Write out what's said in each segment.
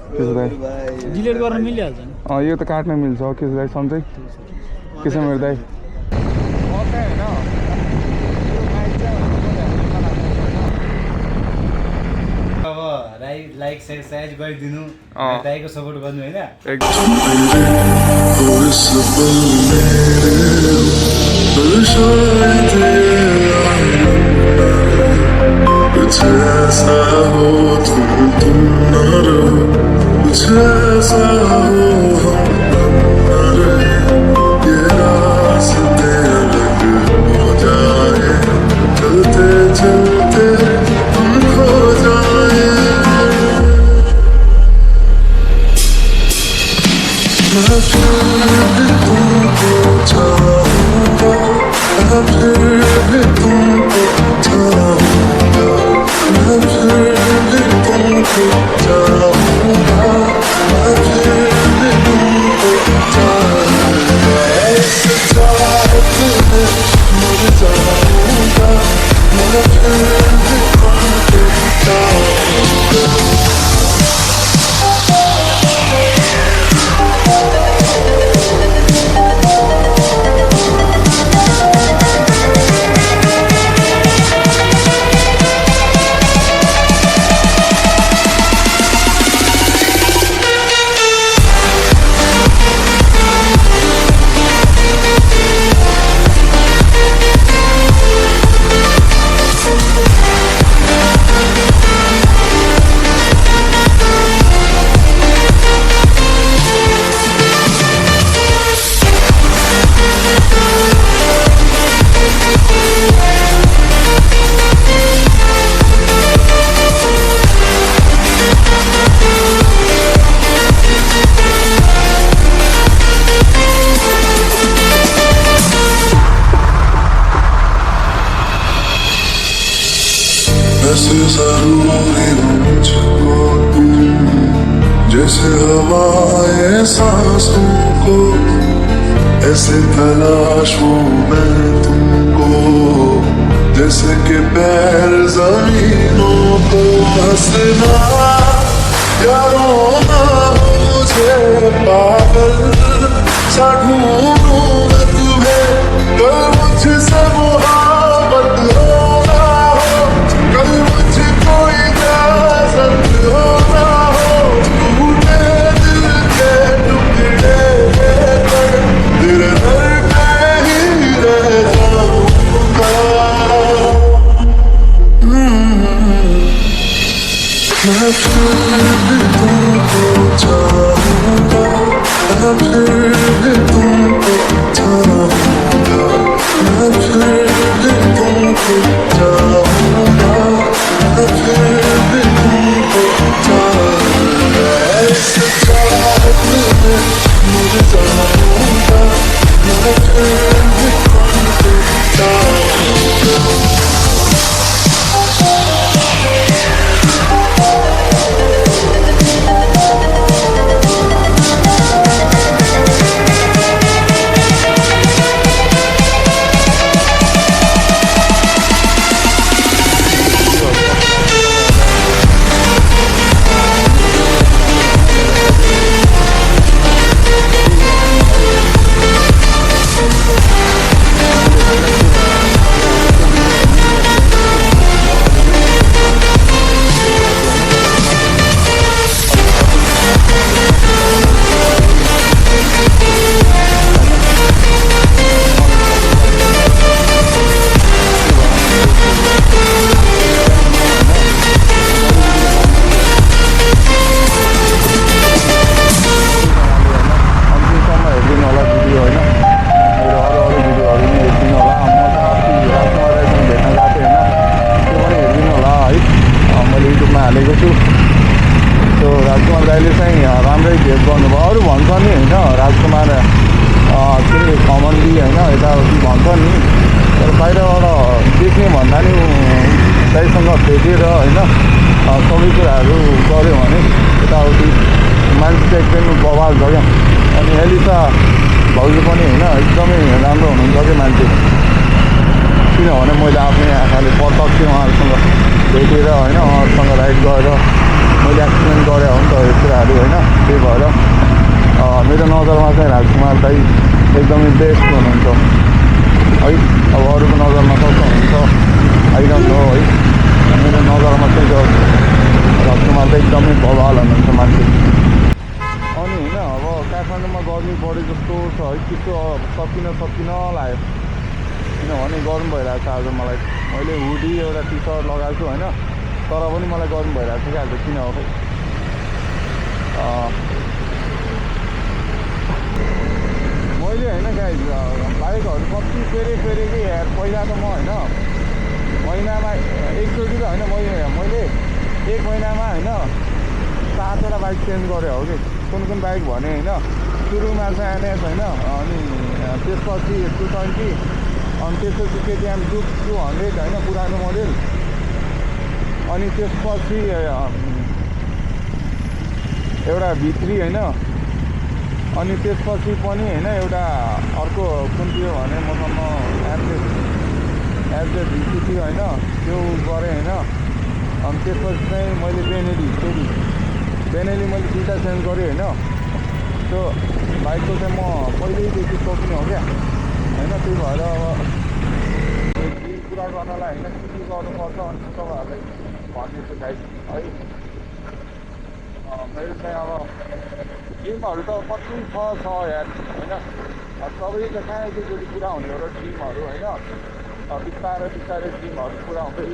Kiss दाइ delete गर्न मिलिहाल्छ नि यो त काट्न मिल्छ किस दाइ सन्चै के छ मेरो दाइ अब लाइक सेयर गरिदिनु दाइको सपोर्ट गर्नु होइन कुछ ऐसा हो तुम न रहो कुछ ऐसा हो हम न रहे ये रास्ते अलग हो जाए चलते चलते हम खो जाए मैं फिर भी तुमको चाहूँगा मैं फिर भी तुमको चाहूँगा मैं फिर भी तुमको चाहूँगा मैं फिर भी तुमको चाहूँगा ऐसे चाहते हैं मर जाऊँगा मैं फिर भी तुमको चाहूँगा ऐसे जरूरी हो मुझको तुम जैसे हवाएं सांसों को ऐसे तलाशूं मैं तुमको जैसे कि पैर जमीनों को हंसना या रोना मुझे पागल सा ढूंढूं मैं तुम्हें कल मुझसे मोहब्बत होना हो कल मुझको इजाजत होना हो टूटे दिल के टुकड़े लेकर तेरे दर पे ही रह जाऊंगा मैं फिर भी तुमको चाहूँगा मैं फिर भी तुमको चाहूँगा मैं फिर भी तुमको चाहूँगा मैं फिर भी तुमको चाहूँगा ऐसे चाहते हैं मर जाऊँगा मैं फिर भी तुमको चाहूँगा भेटेर होइन सबै कुराहरू गऱ्यो भने यताउति मान्छे चाहिँ एकदमै बवाल छ क्या। अनि एलिसा भाउजू पनि होइन एकदमै राम्रो हुनुहुन्छ कि मान्छे, किनभने मैले आफ्नै आँखाले प्रत्यक्ष उहाँहरूसँग भेटेर होइन उहाँहरूसँग राइड गरेर मैले एक्सप्लेन गरेँ हो नि त यो कुराहरू होइन। त्यही भएर मेरो नजरमा चाहिँ राजकुमार दाई एकदमै बेस्ट हुनुहुन्छ है। अब अरूको नजरमा कस्तो हुन्छ आई डोन्ट नो है। मेरो नजरमा चाहिँ त्यो राजकुमार दाई एकदमै बवाल हुनुहुन्छ मान्छे। अनि होइन अब काठमाडौँमा गर्मी बढे जस्तो छ है। त्यस्तो सकिन लाग्यो किनभने गरम भइरहेको छ। आज मलाई मैले हुडी एउटा टी सर्ट लगाएको छु होइन, तर पनि मलाई गरम भइरहेको छ क्या आज। किन हो खै मैले होइन गाइज बाइकहरू कति फेरे कि यार। पहिला त म होइन महिनामा एकचोटि त होइन मैले 1 महिनामा होइन 7वटा बाइक चेन्ज गरेँ हो कि। कुन बाइक भने होइन, सुरुमा चाहिँ एनएस होइन, अनि त्यसपछि 220, अनि त्यसपछि केटिएम 200 होइन पुरानो मोडल, अनि त्यसपछि एउटा भित्री होइन, अनि त्यसपछि पनि होइन एउटा अर्को कुन थियो भने मसँग एफजेड भित्री थियो होइन, त्यो गरेँ होइन। अनि त्यसपछि चाहिँ मैले बेनेली मैले 2टा चेन्ज गरेँ होइन। त्यो बाइकको चाहिँ म पहिल्यैदेखि सोच्ने हो क्या होइन। त्यही भएर अब जिम पुरा गर्नलाई होइन के गर्नुपर्छ अनि तपाईँहरूलाई भन्नेछु गाइस है। मेरो चाहिँ अब जिमहरू त कति छ यार होइन। सबै त कहाँ एकैचोटि पुरा हुने हो र जिमहरू होइन। बिस्तारै जिमहरू पुरा हुँदै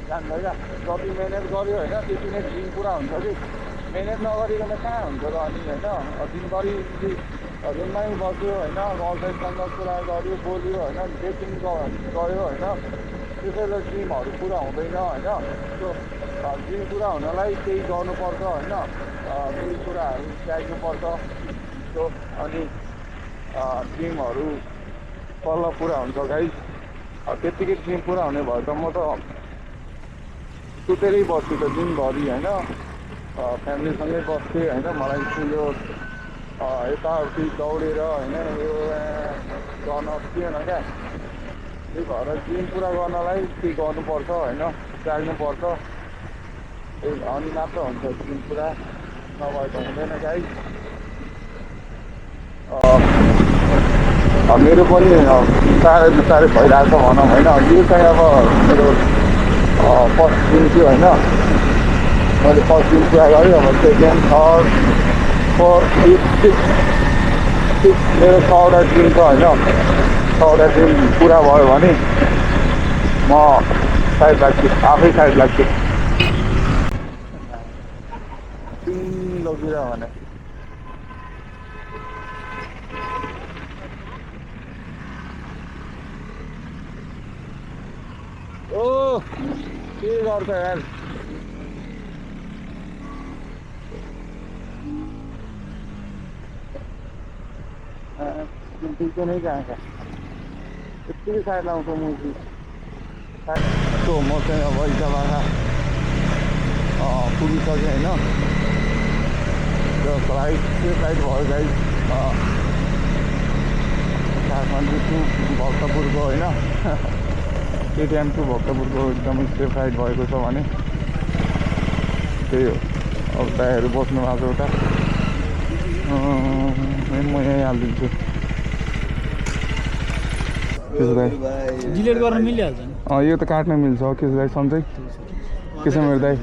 जान्छ क्या। जति मिहिनेत गऱ्यो होइन त्यति नै जिम पुरा हुन्छ कि। मिहिनेत नगरिकन कहाँ हुन्छ र अनि होइन। दिनभरि रुममै बस्यो होइन, गर्लफ्रेन्डसँग कुरा गऱ्यो बोल्यो होइन, डेटिङ गऱ्यो होइन, त्यसैले जिमहरू पुरा हुँदैन होइन। त्यो जिम पुरा हुनलाई केही गर्नुपर्छ होइन, केही कुराहरू त्याग्नुपर्छ त्यो। अनि जिमहरू बल्ल पुरा हुन्छ गाइस। त्यत्तिकै जिम पुरा हुने भयो त म त सुतेरै बस्थेँ त दिनभरि होइन। फ्यामिलीसँगै बस्थेँ होइन। मलाई यो यताउति दौडेर होइन यो गर्न थिएन क्या। त्यही भएर जिम पुरा गर्नलाई केही गर्नुपर्छ होइन, त्याग्नुपर्छ। अनि मात्र हुन्छ जिम पुरा, नभए त हुँदैन गाइस। मेरो पनि बिस्तारै भइरहेको छ भनौँ होइन। यो चाहिँ अब मेरो फर्स्ट दिन थियो होइन। मैले फर्स्ट दिन पुरा गरेँ। अब second, third, 4th, 5th, 6th मेरो 6वटा ड्रिम छ होइन। 6वटा ड्रिम पुरा भयो भने म साइड लाग्छु, आफै साइड लाग्छु लगिरह भने। ओ के गर्छ यार। त्यो नै जान्छ यत्तिकै साइड लाउँछ मुजी। त्यो म चाहिँ अब इटाबाखा पुगिसकेँ होइन। त्यो फ्लाइट भयो गाइस। काठमाडौँ टु भक्तपुरको होइन, केटिएम टु भक्तपुरको एकदमै सेफ राइड भएको छ भने त्यही हो। अब दाइहरू बस्नु भएको छ उता, म यहीँ हालिदिन्छु। डिलिट गर्न मिलिहाल्छ नि। यो त काट्न मिल्छ के छ दाइ सन्चै के छ मेरो दाइ?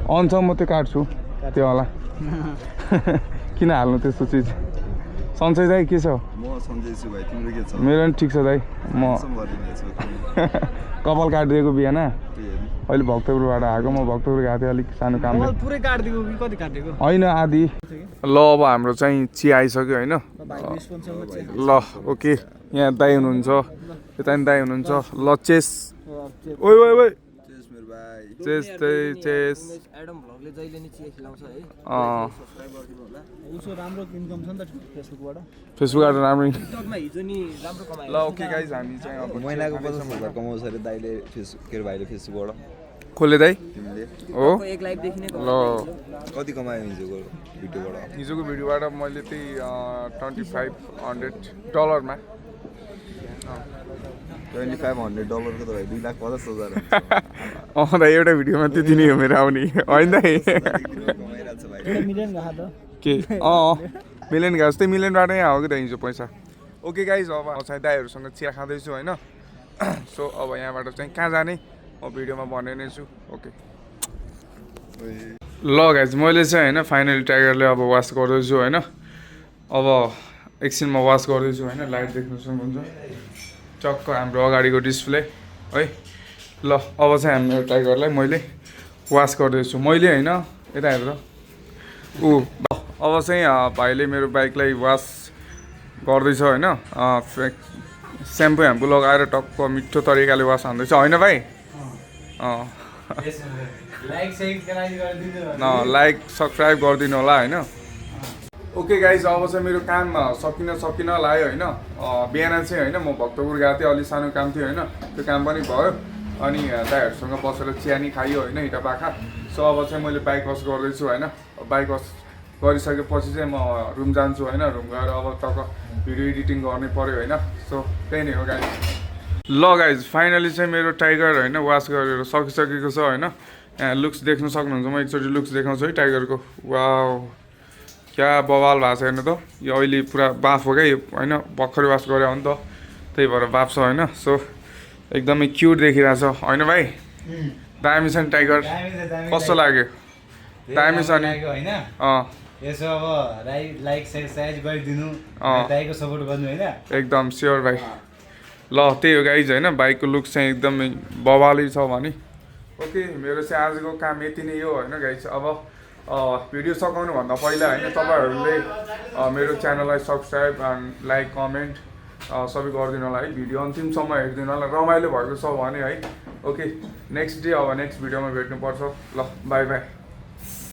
अन छ म त्यो काट्छु त्यो होला। किन हाल्नु त्यस्तो चिज? सन्चै दाइ के छ? म सन्चै छु भाइ, तिम्रो के छ? मेरो पनि ठिक छ दाइ। म कपाल काटिदिएको बिहान अहिले भक्तपुरबाट आएको। म भक्तपुर गएको थिएँ अलिक सानो काम पुरै काटिदिएको कि कति काटेको होइन आधी। ल अब हाम्रो चाहिँ चिया आइसक्यो होइन। ल ओके, यहाँ दाइ हुनुहुन्छ, यता नि दाइ हुनुहुन्छ। ल चेस ओइ ओइ ओइ चेस चेस। उसो राम्रो इन्कम छ नि त फेसबुकबाट राम्रो। हिजो नि राम्रो कमायो। ल ओके गाइज हामी चाहिँ अब महिनाको 50,000 कमाउँछ अरे दाइले के अरे भाइले फेसबुकबाट। खोले दाइ तिमीले हो एक लाइभ देखिने ल। कति कमायो हिजोको भिडियोबाट? हिजोको भिडियोबाट मैले त्यही $2,500 मा $2,500 को त भाइ 2,50,000 दाइ एउटा भिडियोमा त्यति नै हो मेरो आउने होइन दाइ कमाइरहेको छ भाइ मिलियन गएको त के मिलियन गएको जस्तै मिलियनबाटै आयो कि त हिजो पैसा ओके गाइज अब सायद दाइहरूसँग चिया खाँदैछु होइन सो अब यहाँबाट चाहिँ कहाँ जाने म भिडियोमा भन्ने नै छु ओके ल गाइज मैले चाहिँ होइन फाइनली टाइगरले अब वास गर्दैछु होइन अब एकछिनमा वास गर्दैछु होइन लाइट देख्नु सक्नुहुन्छ चक्क हाम्रो अगाडिको डिस्प्ले है ल अब चाहिँ हाम्रो टाइगरलाई मैले वास गर्दैछु मैले होइन यता हेरेर अब चाहिँ भाइले मेरो बाइकलाई वास गर्दैछ होइन स्याम्पू ह्याम्पू लगाएर टक्क मिठो तरिकाले वास हान्दैछ होइन भाइ लाइक सब्सक्राइब गरिदिनु होला होइन ओके गाइज अब चाहिँ मेरो काम सकिन लाग्यो होइन बिहान चाहिँ होइन म भक्तपुर गएको थिएँ अलिक सानो काम थियो होइन त्यो काम पनि भयो अनि दाइहरूसँग बसेर चिया नि खायो होइन हिटा पाखा सो अब चाहिँ मैले बाइक वास गर्दैछु होइन बाइक वास गरिसकेपछि चाहिँ म रुम जान्छु होइन रुम गएर अब टक्क भिडियो एडिटिङ गर्नै पऱ्यो होइन सो त्यही नै हो गाइज ल गाइज फाइनली चाहिँ मेरो टाइगर होइन वास गरेर सकिसकेको छ होइन यहाँ लुक्स देख्न सक्नुहुन्छ म एकचोटि लुक्स देखाउँछु है टाइगरको वाउ क्या बवाल भएको छ हेर्नु त यो अहिले पुरा बाफ हो क्या यो होइन भर्खरै वास गरे हो नि त त्यही भएर बाफ छ होइन सो एकदमै क्युट देखिरहेछ होइन भाइ दामी छ नि टाइगर कस्तो लाग्यो दामी छ नि होइन अँ यसो अब लाइक साइज गरिदिनु दाइको सपोर्ट गर्नु होइन एकदम स्योर भाइ ल त्यही हो गाइज होइन बाइकको लुक्स चाहिँ एकदमै बवालै छ भने ओके मेरो चाहिँ आजको काम यति नै हो होइन गाइज अब भिडियो सघाउनुभन्दा पहिला होइन तपाईँहरूले मेरो च्यानललाई सब्सक्राइब एन्ड लाइक कमेन्ट सबै गरिदिनु होला है भिडियो अन्तिमसम्म हेरिदिनु होला रमाइलो भएको छ भने है ओके नेक्स्ट डे अब नेक्स्ट भिडियोमा भेट्नुपर्छ ल बाई बाई